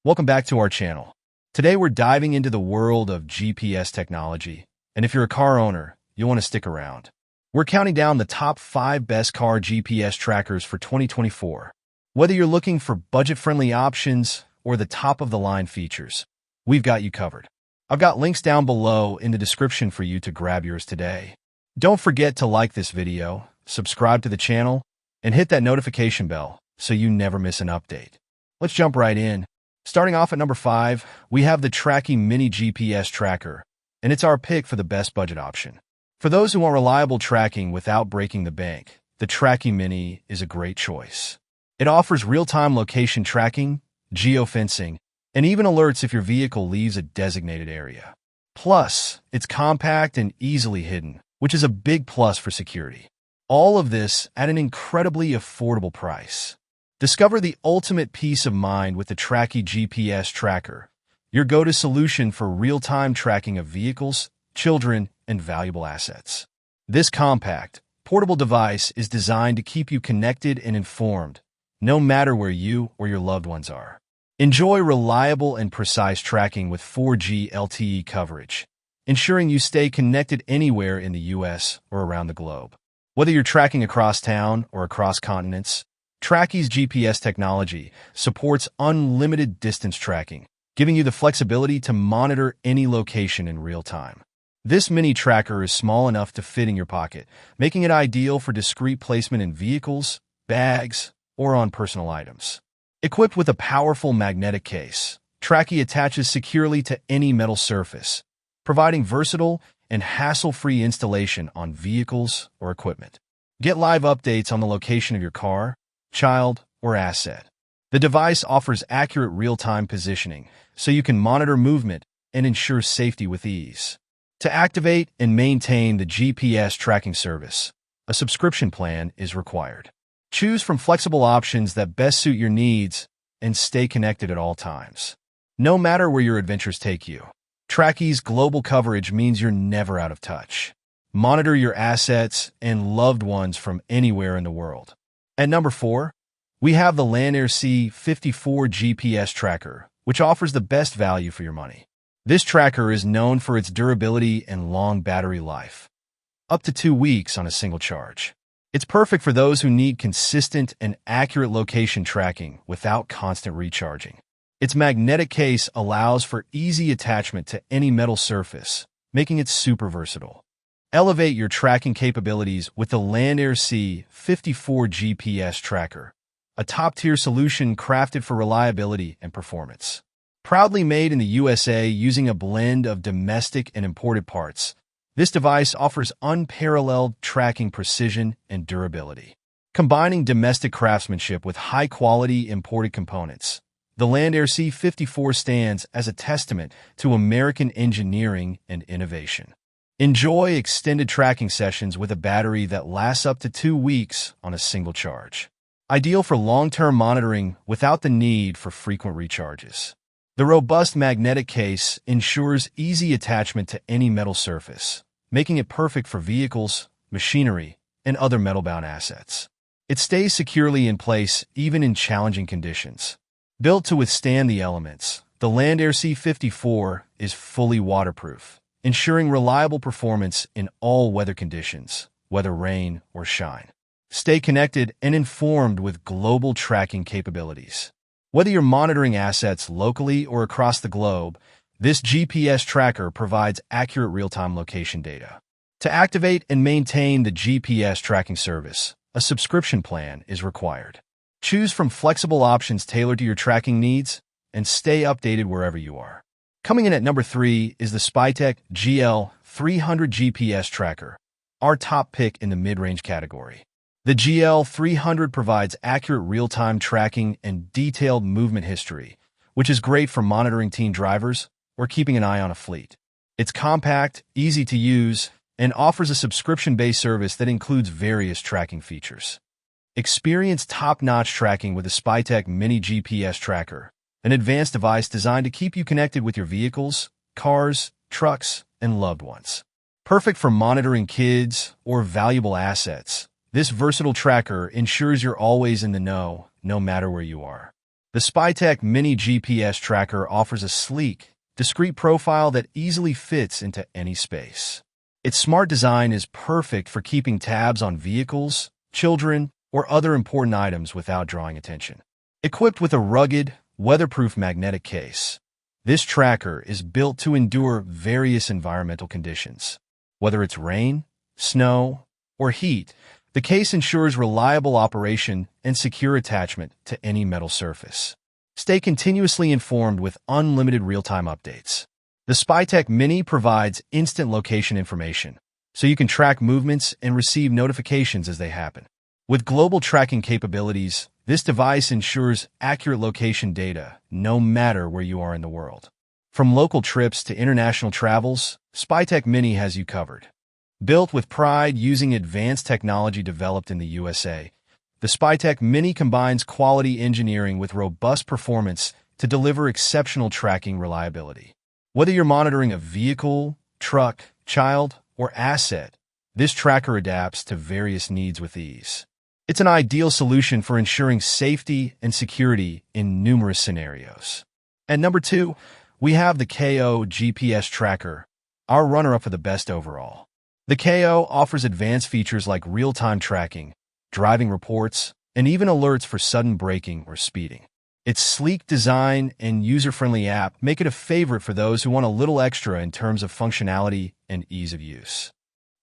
Welcome back to our channel. Today we're diving into the world of GPS technology, and if you're a car owner, you'll want to stick around. We're counting down the top 5 best car GPS trackers for 2024. Whether you're looking for budget-friendly options or the top-of-the-line features, we've got you covered. I've got links down below in the description for you to grab yours today. Don't forget to like this video, subscribe to the channel, and hit that notification bell so you never miss an update. Let's jump right in. Starting off at number 5, we have the Tracky Mini GPS Tracker, and it's our pick for the best budget option. For those who want reliable tracking without breaking the bank, the Tracky Mini is a great choice. It offers real-time location tracking, geofencing, and even alerts if your vehicle leaves a designated area. Plus, it's compact and easily hidden, which is a big plus for security. All of this at an incredibly affordable price. Discover the ultimate peace of mind with the Tracky GPS Tracker, your go-to solution for real-time tracking of vehicles, children, and valuable assets. This compact, portable device is designed to keep you connected and informed, no matter where you or your loved ones are. Enjoy reliable and precise tracking with 4G LTE coverage, ensuring you stay connected anywhere in the US or around the globe. Whether you're tracking across town or across continents, Tracky's GPS technology supports unlimited distance tracking, giving you the flexibility to monitor any location in real time. This mini tracker is small enough to fit in your pocket, making it ideal for discreet placement in vehicles, bags, or on personal items. Equipped with a powerful magnetic case, Tracky attaches securely to any metal surface, providing versatile and hassle-free installation on vehicles or equipment. Get live updates on the location of your car, child, or asset. The device offers accurate real-time positioning, so you can monitor movement and ensure safety with ease. To activate and maintain the GPS tracking service, a subscription plan is required. Choose from flexible options that best suit your needs and stay connected at all times. No matter where your adventures take you, Tracky's global coverage means you're never out of touch. Monitor your assets and loved ones from anywhere in the world. At number 4, we have the Lan Air C54 GPS tracker, which offers the best value for your money. This tracker is known for its durability and long battery life, up to 2 weeks on a single charge. It's perfect for those who need consistent and accurate location tracking without constant recharging. Its magnetic case allows for easy attachment to any metal surface, making it super versatile. Elevate your tracking capabilities with the Lan Air C54 GPS tracker, a top-tier solution crafted for reliability and performance. Proudly made in the USA using a blend of domestic and imported parts, this device offers unparalleled tracking precision and durability. Combining domestic craftsmanship with high-quality imported components, the Lan Air C54 stands as a testament to American engineering and innovation. Enjoy extended tracking sessions with a battery that lasts up to 2 weeks on a single charge. Ideal for long-term monitoring without the need for frequent recharges. The robust magnetic case ensures easy attachment to any metal surface, making it perfect for vehicles, machinery, and other metal-bound assets. It stays securely in place even in challenging conditions. Built to withstand the elements, the Lan Air C54 is fully waterproof, ensuring reliable performance in all weather conditions, whether rain or shine. Stay connected and informed with global tracking capabilities. Whether you're monitoring assets locally or across the globe, this GPS tracker provides accurate real-time location data. To activate and maintain the GPS tracking service, a subscription plan is required. Choose from flexible options tailored to your tracking needs and stay updated wherever you are. Coming in at number 3 is the Spytec GL300 GPS tracker, our top pick in the mid-range category. The GL300 provides accurate real-time tracking and detailed movement history, which is great for monitoring teen drivers or keeping an eye on a fleet. It's compact, easy to use, and offers a subscription-based service that includes various tracking features. Experience top-notch tracking with the Spytec Mini GPS Tracker, an advanced device designed to keep you connected with your vehicles, cars, trucks, and loved ones. Perfect for monitoring kids or valuable assets, this versatile tracker ensures you're always in the know, no matter where you are. The Spytec Mini GPS Tracker offers a sleek, discreet profile that easily fits into any space. Its smart design is perfect for keeping tabs on vehicles, children, or other important items without drawing attention. Equipped with a rugged, weatherproof magnetic case, this tracker is built to endure various environmental conditions. Whether it's rain, snow, or heat, the case ensures reliable operation and secure attachment to any metal surface. Stay continuously informed with unlimited real-time updates. The Spytec Mini provides instant location information, so you can track movements and receive notifications as they happen. With global tracking capabilities, this device ensures accurate location data no matter where you are in the world. From local trips to international travels, Spytec Mini has you covered. Built with pride using advanced technology developed in the USA, the Spytec Mini combines quality engineering with robust performance to deliver exceptional tracking reliability. Whether you're monitoring a vehicle, truck, child, or asset, this tracker adapts to various needs with ease. It's an ideal solution for ensuring safety and security in numerous scenarios. And number 2, we have the KO GPS Tracker, our runner-up for the best overall. The KO offers advanced features like real-time tracking, driving reports, and even alerts for sudden braking or speeding. Its sleek design and user-friendly app make it a favorite for those who want a little extra in terms of functionality and ease of use.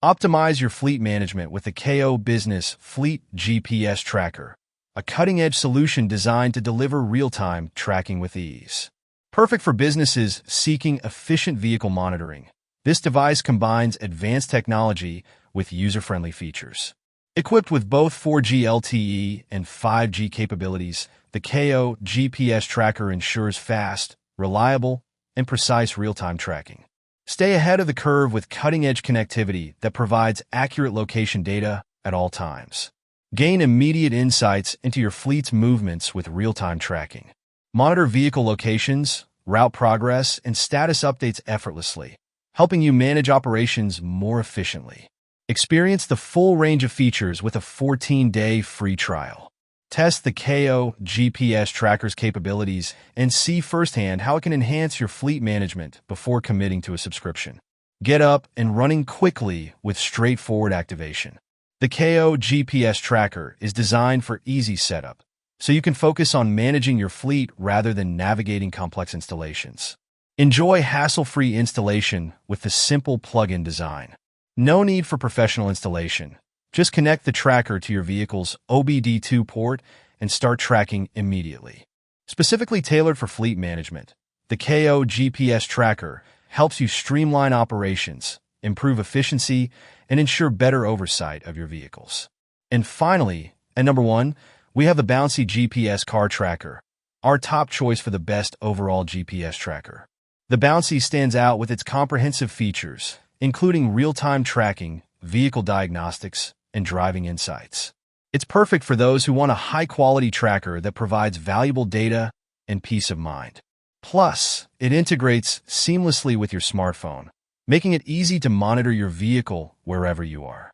Optimize your fleet management with the KO Business Fleet GPS Tracker, a cutting-edge solution designed to deliver real-time tracking with ease. Perfect for businesses seeking efficient vehicle monitoring, this device combines advanced technology with user-friendly features. Equipped with both 4G LTE and 5G capabilities, the KO GPS Tracker ensures fast, reliable, and precise real-time tracking. Stay ahead of the curve with cutting-edge connectivity that provides accurate location data at all times. Gain immediate insights into your fleet's movements with real-time tracking. Monitor vehicle locations, route progress, and status updates effortlessly, helping you manage operations more efficiently. Experience the full range of features with a 14-day free trial. Test the KO GPS Tracker's capabilities and see firsthand how it can enhance your fleet management before committing to a subscription. Get up and running quickly with straightforward activation. The KO GPS Tracker is designed for easy setup, so you can focus on managing your fleet rather than navigating complex installations. Enjoy hassle-free installation with the simple plug-in design. No need for professional installation. Just connect the tracker to your vehicle's OBD2 port and start tracking immediately. Specifically tailored for fleet management, the KO GPS Tracker helps you streamline operations, improve efficiency, and ensure better oversight of your vehicles. And finally, at number 1, we have the Bouncy GPS Car Tracker, our top choice for the best overall GPS tracker. The Bouncy stands out with its comprehensive features, including real-time tracking, vehicle diagnostics, and driving insights. It's perfect for those who want a high-quality tracker that provides valuable data and peace of mind. Plus, it integrates seamlessly with your smartphone, making it easy to monitor your vehicle wherever you are.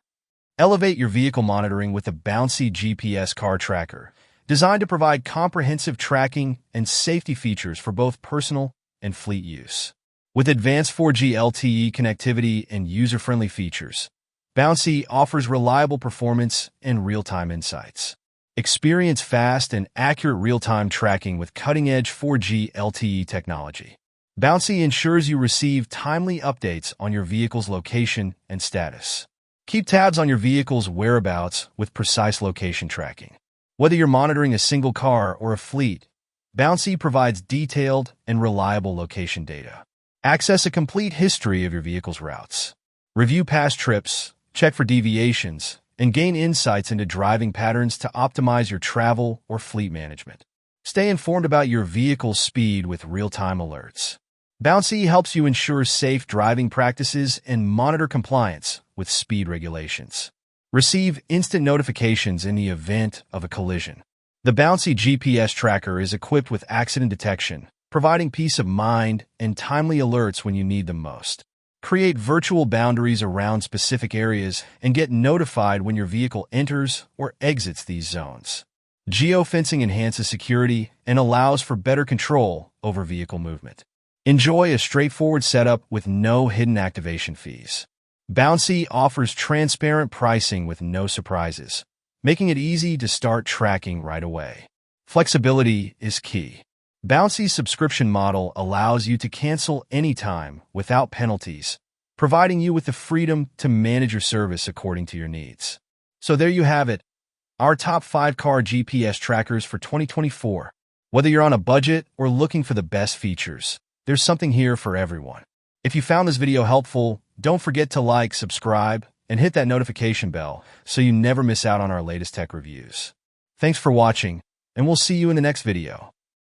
Elevate your vehicle monitoring with the Bouncy GPS Car Tracker, designed to provide comprehensive tracking and safety features for both personal and fleet use. With advanced 4G LTE connectivity and user-friendly features, Bouncy offers reliable performance and real-time insights. Experience fast and accurate real-time tracking with cutting-edge 4G LTE technology. Bouncy ensures you receive timely updates on your vehicle's location and status. Keep tabs on your vehicle's whereabouts with precise location tracking. Whether you're monitoring a single car or a fleet, Bouncy provides detailed and reliable location data. Access a complete history of your vehicle's routes. Review past trips, check for deviations, and gain insights into driving patterns to optimize your travel or fleet management. Stay informed about your vehicle's speed with real-time alerts. Bouncy helps you ensure safe driving practices and monitor compliance with speed regulations. Receive instant notifications in the event of a collision. The Bouncy GPS Tracker is equipped with accident detection, providing peace of mind and timely alerts when you need them most. Create virtual boundaries around specific areas and get notified when your vehicle enters or exits these zones. Geofencing enhances security and allows for better control over vehicle movement. Enjoy a straightforward setup with no hidden activation fees. Bouncy offers transparent pricing with no surprises, making it easy to start tracking right away. Flexibility is key. Bouncy's subscription model allows you to cancel anytime without penalties, providing you with the freedom to manage your service according to your needs. So there you have it, our top 5 car GPS trackers for 2024. Whether you're on a budget or looking for the best features, there's something here for everyone. If you found this video helpful, don't forget to like, subscribe, and hit that notification bell so you never miss out on our latest tech reviews. Thanks for watching, and we'll see you in the next video.